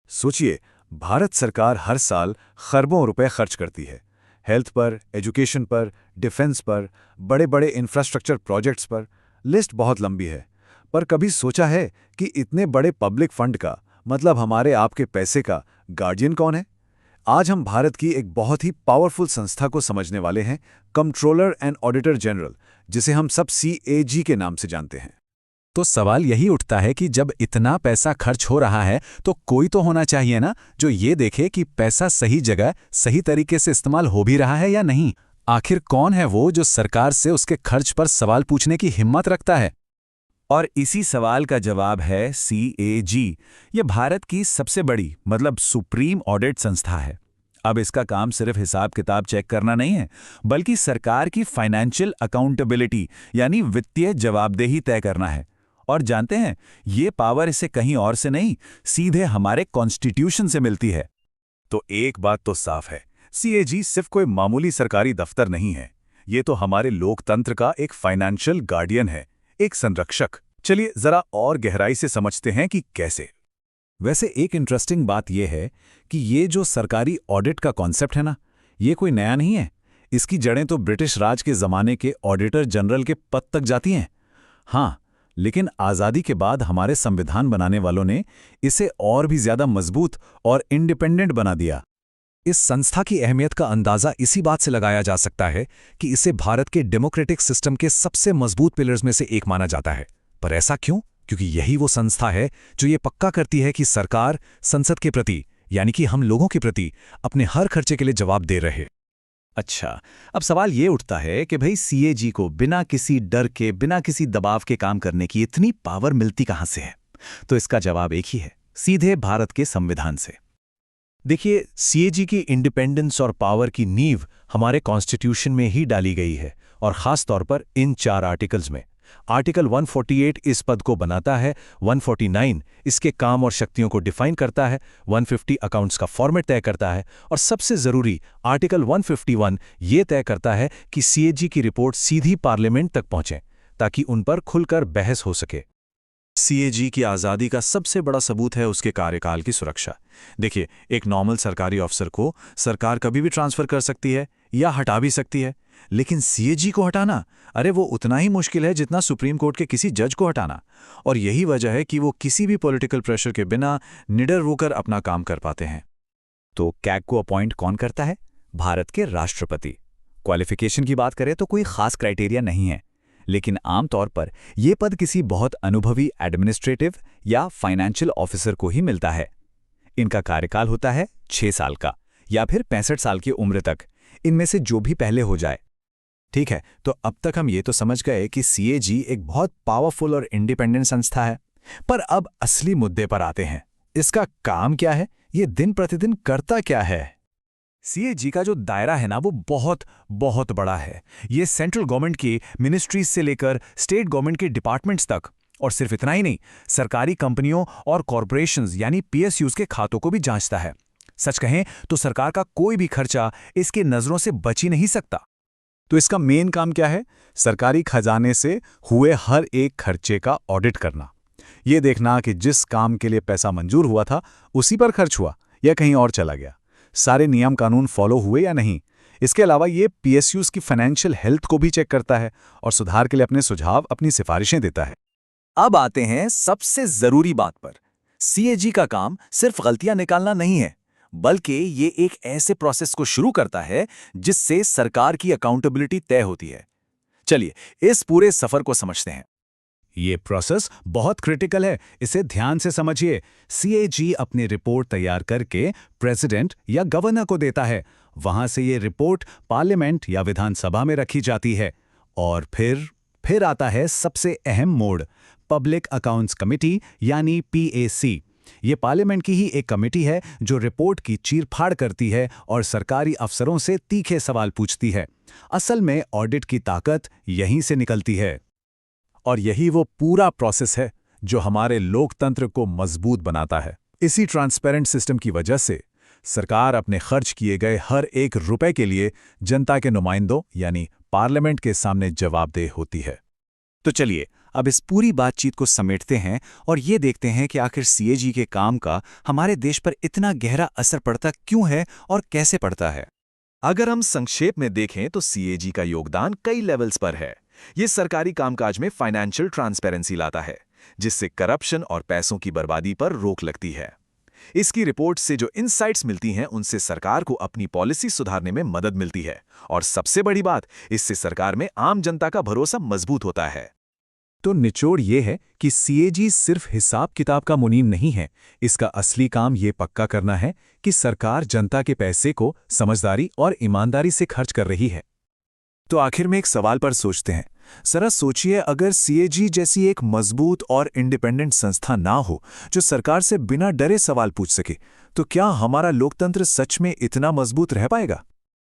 सोचिए, भारत सरकार हर साल खरबों रुपए खर्च करती है। हेल्थ पर, एजुकेशन पर, डिफेंस पर, बड़े बड़े इंफ्रास्ट्रक्चर प्रोजेक्ट्स पर। लिस्ट बहुत लंबी है। पर कभी सोचा है कि इतने बड़े पब्लिक फंड का, मतलब हमारे आपके पैसे का, गार्डियन कौन है? आज हम भारत की एक बहुत ही पावरफुल संस्था को समझने वाले हैं, कंट्रोलर एंड ऑडिटर जनरल, जिसे हम सब CAG के नाम से जानते हैं। तो सवाल यही उठता है कि जब इतना पैसा खर्च हो रहा है तो कोई तो होना चाहिए ना जो ये देखे कि पैसा सही जगह सही तरीके से इस्तेमाल हो भी रहा है या नहीं। आखिर कौन है वो जो सरकार से उसके खर्च पर सवाल पूछने की हिम्मत रखता है? और इसी सवाल का जवाब है CAG। ये भारत की सबसे बड़ी मतलब सुप्रीम ऑडिट संस्था है। अब इसका काम सिर्फ हिसाब किताब चेक करना नहीं है, बल्कि सरकार की फाइनेंशियल अकाउंटेबिलिटी यानी वित्तीय जवाबदेही तय करना है। और जानते हैं, ये पावर इसे कहीं और से नहीं, सीधे हमारे कॉन्स्टिट्यूशन से मिलती है। तो एक बात तो साफ है, CAG सिर्फ कोई मामूली सरकारी दफ्तर नहीं है। ये तो हमारे लोकतंत्र का एक फाइनेंशियल गार्डियन है, एक संरक्षक। चलिए जरा और गहराई से समझते हैं कि कैसे। वैसे एक इंटरेस्टिंग बात यह है कि ये जो सरकारी ऑडिट का कॉन्सेप्ट है ना, ये कोई नया नहीं है। इसकी जड़ें तो ब्रिटिश राज के ज़माने के ऑडिटर जनरल के पद तक जाती हैं। हाँ, लेकिन आज़ादी के बाद हमारे संविधान बनाने वालों ने इसे और भी ज़्यादा मजबूत और इंडिपेंडेंट बना दिया। इस संस्था की अहमियत का अंदाज़ा इसी बात से लगाया जा सकता है कि इसे भारत के डेमोक्रेटिक सिस्टम के सबसे मजबूत पिलर्स में से एक माना जाता है। पर ऐसा क्यों? क्योंकि यही वो संस्था है जो ये पक्का करती है कि सरकार संसद के प्रति, यानी कि हम लोगों के प्रति, अपने हर खर्चे के लिए जवाब दे रहे। अच्छा, अब सवाल ये उठता है कि भाई CAG को बिना किसी डर के, बिना किसी दबाव के काम करने की इतनी पावर मिलती कहाँ से है? तो इसका जवाब एक ही है, सीधे भारत के संविधान से। देखिए, CAG की इंडिपेंडेंस और पावर की नींव हमारे कॉन्स्टिट्यूशन में ही डाली गई है, और खास तौर पर इन 4 आर्टिकल्स में। आर्टिकल 148 इस पद को बनाता है, 149 इसके काम और शक्तियों को डिफाइन करता है, 150 अकाउंट्स का फॉर्मेट तय करता है, और सबसे जरूरी आर्टिकल 151 ये तय करता है कि CAG की रिपोर्ट सीधी पार्लियामेंट तक पहुंचे ताकि उन पर खुलकर बहस हो सके। CAG की आज़ादी का सबसे बड़ा सबूत है उसके कार्यकाल की सुरक्षा। देखिए, एक नॉर्मल सरकारी अफसर को सरकार कभी भी ट्रांसफर कर सकती है या हटा भी सकती है, लेकिन CAG को हटाना, अरे वो उतना ही मुश्किल है जितना सुप्रीम कोर्ट के किसी जज को हटाना। और यही वजह है कि वो किसी भी पॉलिटिकल प्रेशर के बिना निडर होकर अपना काम कर पाते हैं। तो कैग को अपॉइंट कौन करता है? भारत के राष्ट्रपति। क्वालिफिकेशन की बात करें तो कोई खास क्राइटेरिया नहीं है, लेकिन आमतौर पर यह पद किसी बहुत अनुभवी एडमिनिस्ट्रेटिव या फाइनेंशियल ऑफिसर को ही मिलता है। इनका कार्यकाल होता है 6 साल का या फिर 65 साल की उम्र तक, इनमें से जो भी पहले हो जाए। ठीक है, तो अब तक हम ये तो समझ गए कि CAG एक बहुत पावरफुल और इंडिपेंडेंट संस्था है। पर अब असली मुद्दे पर आते हैं। इसका काम क्या है? ये दिन प्रतिदिन करता क्या है? CAG का जो दायरा है ना, वो बहुत बहुत बड़ा है। ये सेंट्रल गवर्नमेंट की मिनिस्ट्रीज से लेकर स्टेट गवर्नमेंट के डिपार्टमेंट्स तक, और सिर्फ इतना ही नहीं, सरकारी कंपनियों और कॉरपोरेशंस यानी PSUs के खातों को भी जांचता है। सच कहें तो सरकार का कोई भी खर्चा इसके नजरों से बच ही नहीं सकता। तो इसका मेन काम क्या है? सरकारी खजाने से हुए हर एक खर्चे का ऑडिट करना। ये देखना कि जिस काम के लिए पैसा मंजूर हुआ था उसी पर खर्च हुआ या कहीं और चला गया, सारे नियम कानून फॉलो हुए या नहीं। इसके अलावा ये PSUs की फाइनेंशियल हेल्थ को भी चेक करता है और सुधार के लिए अपने सुझाव, अपनी सिफारिशें देता है। अब आते हैं सबसे जरूरी बात पर। CAG का काम सिर्फ गलतियां निकालना नहीं है, बल्कि ये एक ऐसे प्रोसेस को शुरू करता है जिससे सरकार की अकाउंटेबिलिटी तय होती है। चलिए इस पूरे सफर को समझते हैं। ये प्रोसेस बहुत क्रिटिकल है, इसे ध्यान से समझिए। CAG अपनी रिपोर्ट तैयार करके प्रेसिडेंट या गवर्नर को देता है। वहां से ये रिपोर्ट पार्लियामेंट या विधानसभा में रखी जाती है, और फिर आता है सबसे अहम मोड़, पब्लिक अकाउंट्स कमेटी यानी PAC। ये पार्लियामेंट की ही एक कमेटी है जो रिपोर्ट की चीरफाड़ करती है और सरकारी अफसरों से तीखे सवाल पूछती है। असल में ऑडिट की ताकत यहीं से निकलती है। और यही वो पूरा प्रोसेस है जो हमारे लोकतंत्र को मजबूत बनाता है। इसी ट्रांसपेरेंट सिस्टम की वजह से सरकार अपने खर्च किए गए हर एक रुपए के लिए जनता के नुमाइंदों यानी पार्लियामेंट के सामने जवाबदेह होती है। तो चलिए अब इस पूरी बातचीत को समेटते हैं और ये देखते हैं कि आखिर सीएजी के काम का हमारे देश पर इतना गहरा असर पड़ता क्यों है और कैसे पड़ता है। अगर हम संक्षेप में देखें तो सीएजी का योगदान कई लेवल्स पर है। ये सरकारी कामकाज में फाइनेंशियल ट्रांसपेरेंसी लाता है, जिससे करप्शन और पैसों की बर्बादी पर रोक लगती है। इसकी रिपोर्ट से जो इनसाइट्स मिलती हैं उनसे सरकार को अपनी पॉलिसी सुधारने में मदद मिलती है, और सबसे बड़ी बात, इससे सरकार में आम जनता का भरोसा मजबूत होता है। तो निचोड़ ये है कि सीएजी सिर्फ हिसाब किताब का मुनीम नहीं है, इसका असली काम ये पक्का करना है कि सरकार जनता के पैसे को समझदारी और ईमानदारी से खर्च कर रही है। तो आखिर में एक सवाल पर सोचते हैं, जरा सोचिए, अगर सीएजी जैसी एक मजबूत और इंडिपेंडेंट संस्था ना हो जो सरकार से बिना डरे सवाल पूछ सके, तो क्या हमारा लोकतंत्र सच में इतना मजबूत रह पाएगा?